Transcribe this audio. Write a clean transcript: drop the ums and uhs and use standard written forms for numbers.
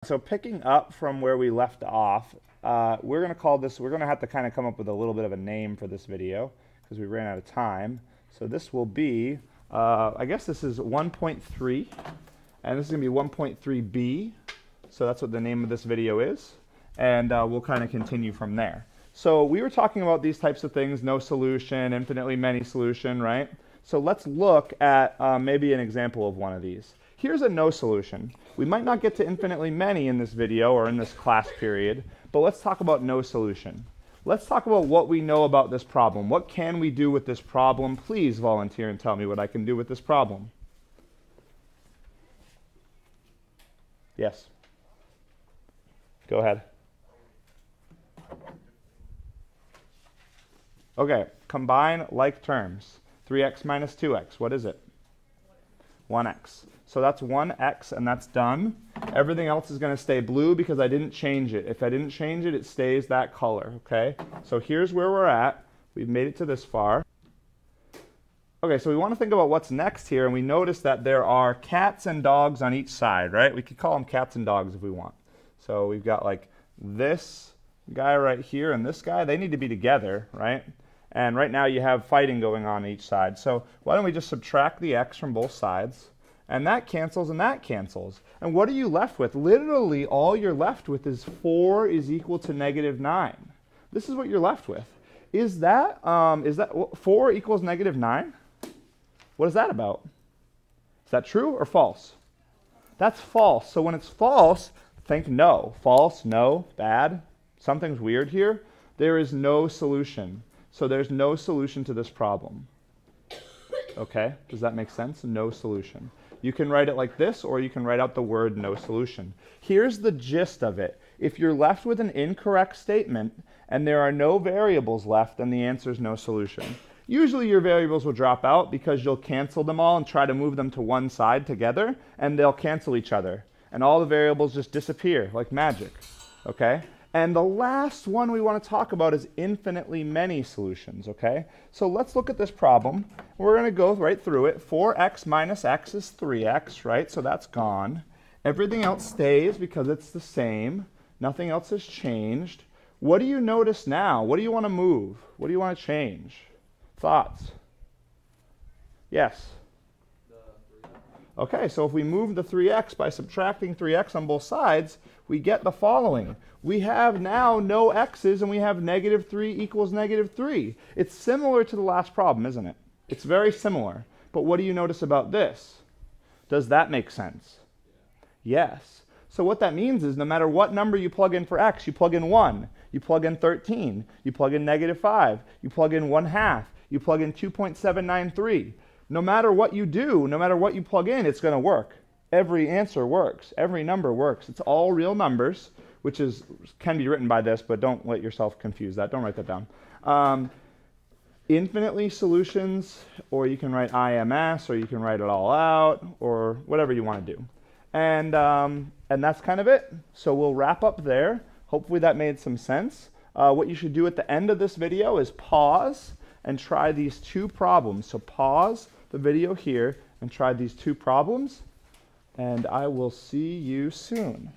So picking up from where we left off, we're going to call this, we're going to have to kind of come up with a little bit of a name for this video because we ran out of time. So this will be, I guess this is 1.3, and this is going to be 1.3b. So that's what the name of this video is, and we'll kind of continue from there. So we were talking about these types of things, no solution, infinitely many solution, right? So let's look at maybe an example of one of these. Here's a no solution. We might not get to infinitely many in this video or in this class period, but let's talk about no solution. Let's talk about what we know about this problem. What can we do with this problem? Please volunteer and tell me what I can do with this problem. Yes. Go ahead. Okay, combine like terms. 3x minus 2x, what is it? 1x. So that's 1x, and that's done. Everything else is going to stay blue because I didn't change it. If I didn't change it, it stays that color, okay? So here's where we're at. We've made it to this far. Okay, so we want to think about what's next here, and we notice that there are cats and dogs on each side, right? We could call them cats and dogs if we want. So we've got like this guy right here and this guy. They need to be together, right? And right now you have fighting going on each side. So why don't we just subtract the x from both sides? And that cancels and that cancels. And what are you left with? Literally all you're left with is 4 is equal to negative 9. This is what you're left with. Is that 4 equals negative 9? What is that about? Is that true or false? That's false. So when it's false, think no. False, no, bad. Something's weird here. There is no solution. So there's no solution to this problem. Okay, does that make sense? No solution. You can write it like this, or you can write out the word no solution. Here's the gist of it. If you're left with an incorrect statement and there are no variables left, then the answer is no solution. Usually your variables will drop out because you'll cancel them all and try to move them to one side together, and they'll cancel each other. And all the variables just disappear like magic. Okay? And the last one we want to talk about is infinitely many solutions, okay? So let's look at this problem. We're going to go right through it. 4x minus x is 3x, right? So that's gone. Everything else stays because it's the same. Nothing else has changed. What do you notice now? What do you want to move? What do you want to change? Thoughts? Yes? Okay, so if we move the 3x by subtracting 3x on both sides, we get the following. We have now no x's, and we have negative 3 equals negative 3. It's similar to the last problem, isn't it? It's very similar. But what do you notice about this? Does that make sense? Yes. So what that means is no matter what number you plug in for x, you plug in 1, you plug in 13, you plug in negative 5, you plug in 1/2, you plug in 2.793. No matter what you do, no matter what you plug in, it's going to work. Every answer works. Every number works. It's all real numbers, which can be written by this, but don't let yourself confuse that. Don't write that down. Infinitely solutions, or you can write IMS, or you can write it all out, or whatever you want to do. And that's kind of it. So we'll wrap up there. Hopefully that made some sense. What you should do at the end of this video is pause and try these two problems. So pause the video here and try these two problems, and I will see you soon.